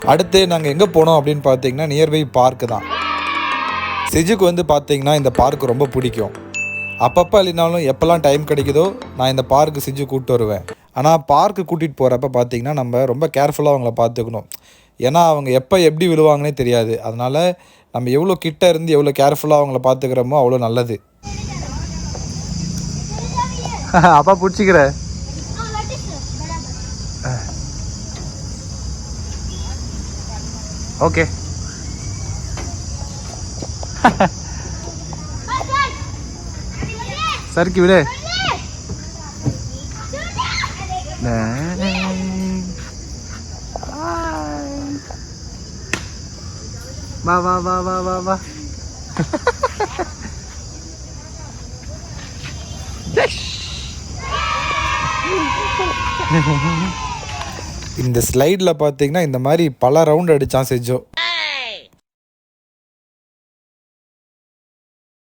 அடுத்து நாங்கள் எங்கே போனோம் அப்படின்னு பார்த்தீங்கன்னா நியர்பை பார்க்கு தான். சிஜுக்கு வந்து பார்த்தீங்கன்னா இந்த பார்க் ரொம்ப பிடிக்கும். அப்பப்போ இல்லைனாலும் எப்போல்லாம் டைம் கிடைக்குதோ நான் இந்த பார்க்கு சிஜு கூப்பிட்டு வருவேன். ஆனால் பார்க்கு கூட்டிகிட்டு போகிறப்ப பார்த்தீங்கன்னா நம்ம ரொம்ப கேர்ஃபுல்லாக அவங்கள பார்த்துக்கணும். ஏன்னா அவங்க எப்போ எப்படி விழுவாங்கன்னே தெரியாது. அதனால் நம்ம எவ்வளோ கிட்ட இருந்து எவ்வளோ கேர்ஃபுல்லாக அவங்கள பார்த்துக்கிறோமோ அவ்வளோ நல்லது. அப்பா பிடிச்சிக்கிற ஓகே. சறுக்கி விடு. வா வா வா வா வா வா. இந்த ஸ்லைடில் பார்த்தீங்கன்னா இந்த மாதிரி பல ரவுண்ட் அடித்தான் செஞ்சோம்.